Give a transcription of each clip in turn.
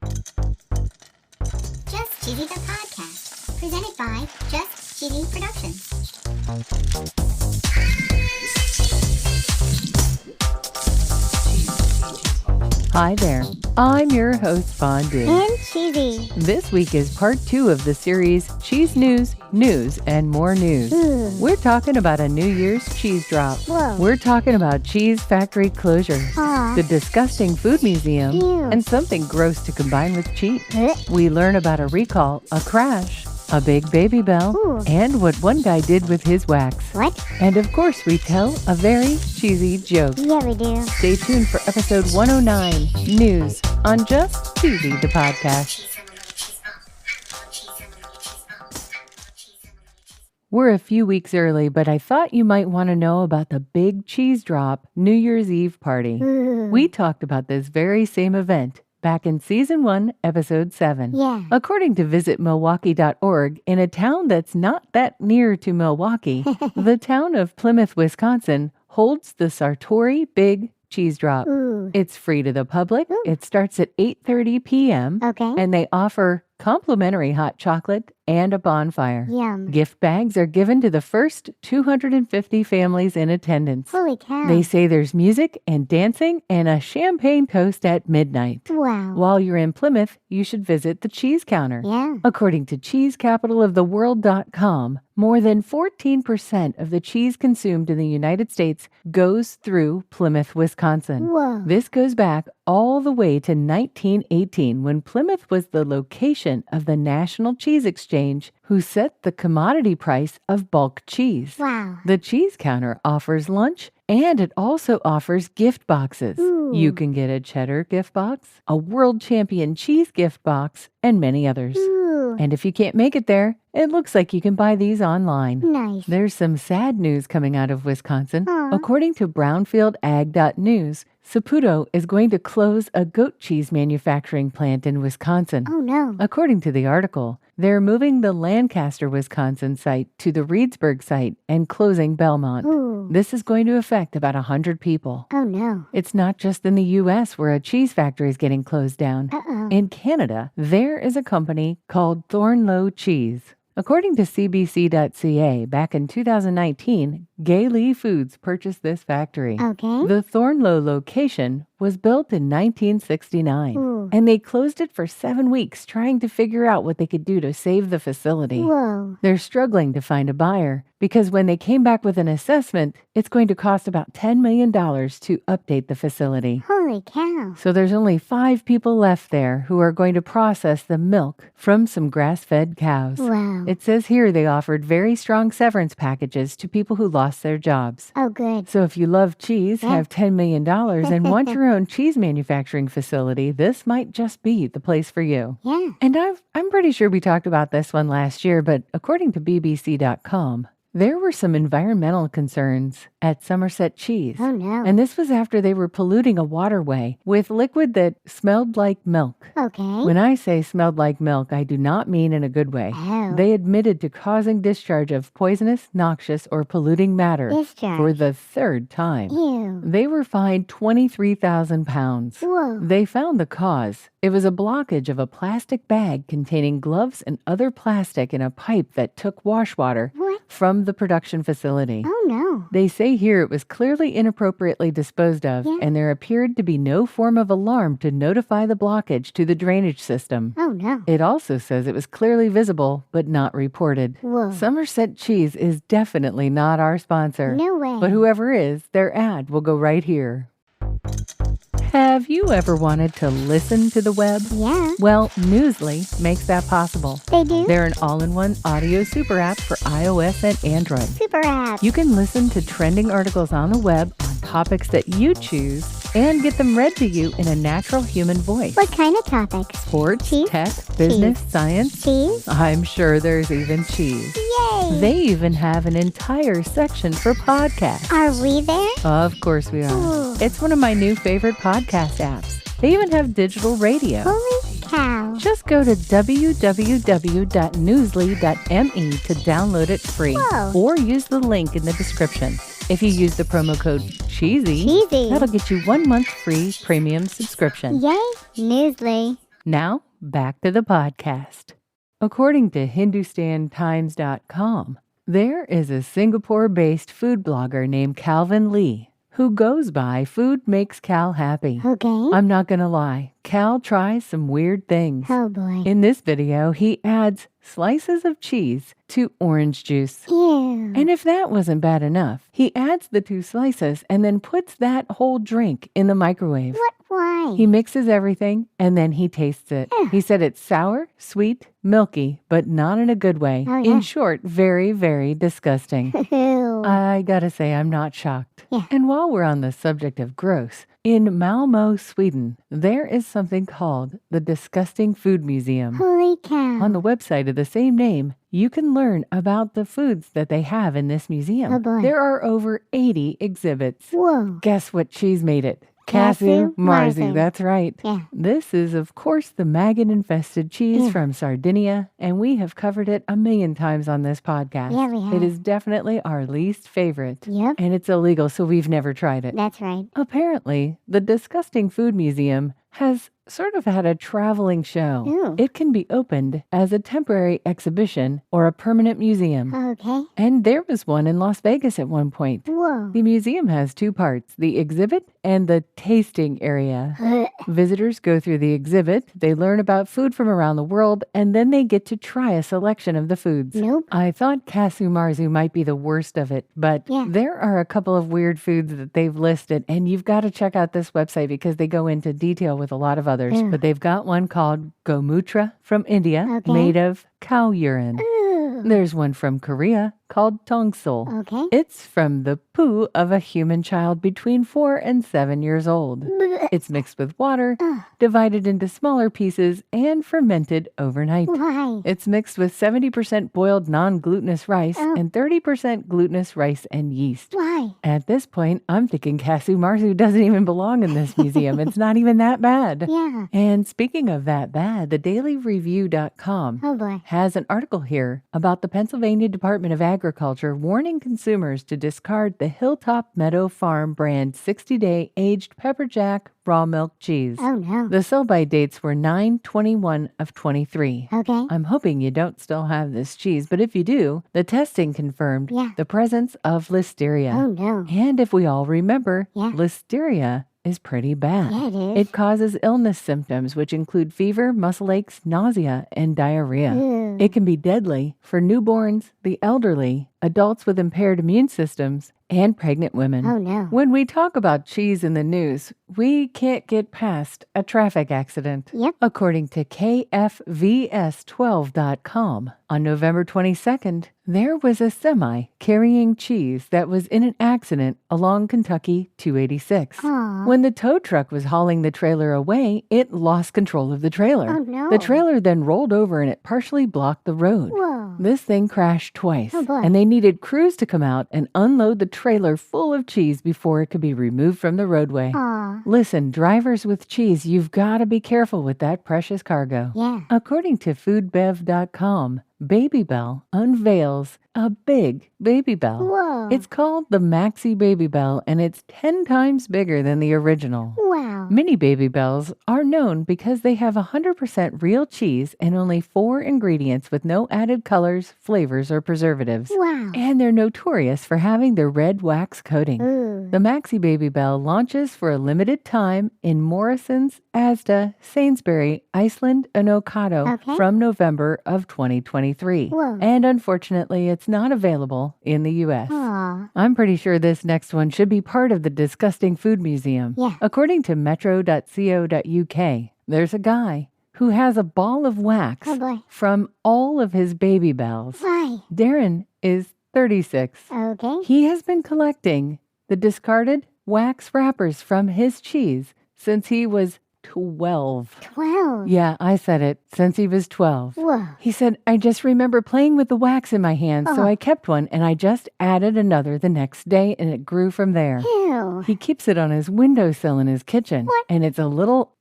Just Cheesy the Podcast, presented by Just Cheesy Productions. Hi there, I'm your host Fondue. And Cheesy. This week is part 2 of the series Cheese News, News, and More News. We're talking about a New Year's cheese drop. Whoa. We're talking about cheese factory closure, Aw. the disgusting food museum, Ew. and something gross to combine with cheap. We learn about a recall, a crash, a big baby bell, Ooh. and what one guy did with his wax. What? And of course, we tell a very cheesy joke. Yeah, we do. Stay tuned for episode 109, News, on Just Cheesy, the podcast. We're a few weeks early, but I thought you might want to know about the big cheese drop New Year's Eve party. Ooh. We talked about this very same event back in Season 1, Episode 7. Yeah. According to visitmilwaukee.org, in a town that's not that near to Milwaukee, the town of Plymouth, Wisconsin, holds the Sartori Big Cheese Drop. Ooh. It's free to the public. Ooh. It starts at 8:30 p.m. Okay. And they offer complimentary hot chocolate and a bonfire. Yum. Gift bags are given to the first 250 families in attendance. Holy cow. They say there's music and dancing and a champagne toast at midnight. Wow. While you're in Plymouth, you should visit the cheese counter. Yeah. According to cheesecapitaloftheworld.com, more than 14% of the cheese consumed in the United States goes through Plymouth, Wisconsin. Whoa. This goes back all the way to 1918 when Plymouth was the location of the National Cheese Exchange, who set the commodity price of bulk cheese. Wow. The cheese counter offers lunch and it also offers gift boxes. Ooh. You can get a cheddar gift box, a world champion cheese gift box, and many others. Ooh. And if you can't make it there, it looks like you can buy these online. Nice. There's some sad news coming out of Wisconsin. Aw. According to brownfieldag.news, Saputo is going to close a goat cheese manufacturing plant in Wisconsin. Oh, no. According to the article, they're moving the Lancaster, Wisconsin site to the Reedsburg site and closing Belmont. Ooh. This is going to affect about 100 people. Oh, no. It's not just in the U.S. where a cheese factory is getting closed down. Uh-oh. In Canada, there is a company called Thornlow Cheese. According to CBC.ca, back in 2019, Gay Lee Foods purchased this factory. Okay. The Thornlow location was built in 1969, Ooh. and they closed it for 7 weeks trying to figure out what they could do to save the facility. Whoa. They're struggling to find a buyer because when they came back with an assessment, it's going to cost about $10 million to update the facility. Holy cow. So there's only 5 people left there who are going to process the milk from some grass-fed cows. Wow. It says here they offered very strong severance packages to people who lost their jobs. Oh, good. So if you love cheese, Yeah. have $10 million, and want your own cheese manufacturing facility, this might just be the place for you. Yeah. And I'm pretty sure we talked about this one last year, but according to BBC.com, there were some environmental concerns at Somerset Cheese. Oh, no. And this was after they were polluting a waterway with liquid that smelled like milk. Okay. When I say smelled like milk, I do not mean in a good way. Oh. They admitted to causing discharge of poisonous, noxious, or polluting matter Discharge. for the 3rd time. Ew. They were fined 23,000 pounds. Whoa. They found the cause. It was a blockage of a plastic bag containing gloves and other plastic in a pipe that took wash water What? from the production facility. Oh, no. They say here it was clearly inappropriately disposed of, Yeah. and there appeared to be no form of alarm to notify the blockage to the drainage system. Oh, no. It also says it was clearly visible, but not reported. Whoa. Somerset Cheese is definitely not our sponsor. No way. But whoever is, their ad will go right here. Have you ever wanted to listen to the web? Yeah. Well, Newsly makes that possible. They do? They're an all-in-one audio super app for iOS and Android. Super app. You can listen to trending articles on the web on topics that you choose and get them read to you in a natural human voice. What kind of topics? Sports, Cheese? tech, business, science. Cheese? I'm sure there's even cheese. Yay. They even have an entire section for podcasts. Are we there? Of course we are. Ooh. It's one of my new favorite podcast apps. They even have digital radio. Holy cow. Just go to www.newsly.me to download it free. Whoa. Or use the link in the description. If you use the promo code CHEESY, Cheesy. that'll get you 1 month free premium subscription. Yay, Newsly. Now, back to the podcast. According to HindustanTimes.com, there is a Singapore-based food blogger named Calvin Lee who goes by Food Makes Cal Happy. Okay. I'm not gonna lie, Cal tries some weird things. Oh boy. In this video, he adds slices of cheese to orange juice. Ew. And if that wasn't bad enough, he adds the 2 slices and then puts that whole drink in the microwave. What? Why? He mixes everything and then he tastes it. Ugh. He said it's sour, sweet, milky, but not in a good way. Oh, yeah. In short, very, very disgusting. Ew. I gotta say, I'm not shocked. Yeah. And while we're on the subject of gross, in Malmö, Sweden, there is something called the Disgusting Food Museum. Holy cow. On the website of the same name, you can learn about the foods that they have in this museum. Oh, boy. There are over 80 exhibits. Whoa. Guess what cheese made it? Casu Marzu, marzu. that's right. Yeah. This is, of course, the maggot-infested cheese Yeah. from Sardinia, and we have covered it a million times on this podcast. Yeah, we have. It is definitely our least favorite. Yep. And it's illegal, so we've never tried it. That's right. Apparently, the Disgusting Food Museum has sort of had a traveling show. Ooh. It can be opened as a temporary exhibition or a permanent museum. Okay. And there was one in Las Vegas at one point. Whoa. The museum has 2 parts, the exhibit and the tasting area. Visitors go through the exhibit, they learn about food from around the world, and then they get to try a selection of the foods. Nope. I thought Casu Marzu might be the worst of it, but Yeah. there are a couple of weird foods that they've listed, and you've got to check out this website because they go into detail with a lot of others. Ew. But they've got one called Gomutra from India, Okay. made of cow urine. Ooh. There's one from Korea called tongsul. Okay. It's from the poo of a human child between 4 and 7 years old. It's mixed with water, Ugh. divided into smaller pieces, and fermented overnight. Why? It's mixed with 70% boiled non-glutinous rice Oh. and 30% glutinous rice and yeast. Why? At this point, I'm thinking Casu Marzu doesn't even belong in this museum. It's not even that bad. Yeah. And speaking of that bad, the dailyreview.com Oh boy. has an article here about the Pennsylvania Department of Agriculture warning consumers to discard the Hilltop Meadow Farm brand 60-day aged pepper jack raw milk cheese. Oh no. The sell-by dates were 9/21 of 23. Okay. I'm hoping you don't still have this cheese, but if you do, the testing confirmed Yeah. the presence of listeria. Oh no. And if we all remember, Yeah. listeria is pretty bad. Yeah, it is. It causes illness symptoms, which include fever, muscle aches, nausea, and diarrhea. Ew. It can be deadly for newborns, the elderly, adults with impaired immune systems, and pregnant women. Oh no. When we talk about cheese in the news, we can't get past a traffic accident. Yep. According to KFVS12.com, on November 22nd, there was a semi carrying cheese that was in an accident along Kentucky 286. Aw. When the tow truck was hauling the trailer away, it lost control of the trailer. Oh, no. The trailer then rolled over and it partially blocked the road. Whoa. This thing crashed twice, Oh, boy. and they needed crews to come out and unload the trailer full of cheese before it could be removed from the roadway. Aw. Listen, drivers with cheese, you've got to be careful with that precious cargo. Yeah. According to foodbev.com, Baby Bell unveils a big Baby Bell. Whoa. It's called the Maxi Baby Bell, and it's 10 times bigger than the original. Wow. Mini Baby Bells are known because they have 100% real cheese and only 4 ingredients with no added colors, flavors, or preservatives. Wow. And they're notorious for having their red wax coating. Ooh. The Maxi Baby Bell launches for a limited time in Morrison's, Asda, Sainsbury, Iceland, and Ocado Okay. from November of 2023. Whoa. And unfortunately, it's not available in the U.S. Aw. I'm pretty sure this next one should be part of the Disgusting Food Museum. Yeah. According to metro.co.uk, there's a guy who has a ball of wax Oh boy. from all of his baby bells. Why? Darren is 36. Okay. He has been collecting the discarded wax wrappers from his cheese since he was 12. 12. Yeah, I said it. Since he was 12. Whoa. He said, I just remember playing with the wax in my hands, so Oh. I kept one and I just added another the next day and it grew from there. Ew. He keeps it on his windowsill in his kitchen. What? And it's a little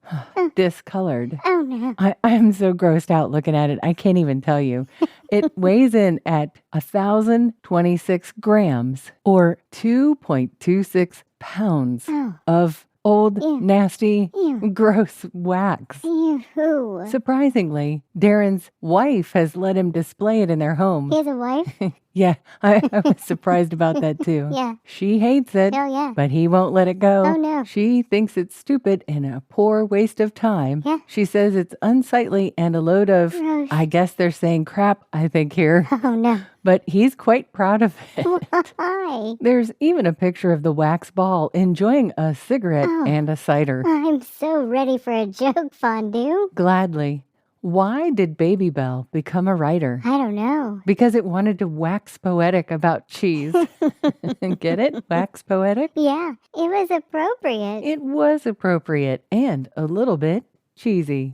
discolored. Oh no. I'm so grossed out looking at it. I can't even tell you. It weighs in at 1,026 grams or 2.26 pounds Oh. of old, Ew. nasty, Ew. gross wax. Ew. Surprisingly, Darren's wife has let him display it in their home. He has a wife? Yeah, I was surprised about that too. Yeah. She hates it, Oh, yeah. but he won't let it go. Oh, no. She thinks it's stupid and a poor waste of time. Yeah. She says it's unsightly and a load of, Gross. I guess they're saying crap, I think here. Oh, no. But he's quite proud of it. Why? There's even a picture of the wax ball enjoying a cigarette Oh. and a cider. I'm so ready for a joke, Fondue. Gladly. Why did Baby Bell become a writer? I don't know. Because it wanted to wax poetic about cheese. Get it? Wax poetic? Yeah, it was appropriate. It was appropriate and a little bit cheesy.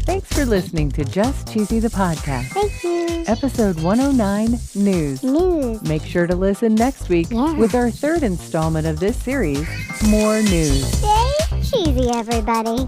Thanks for listening to Just Cheesy the Podcast. Thank you. Episode 109, News. News. Make sure to listen next week Yeah. with our third installment of this series, More News. Stay cheesy, everybody.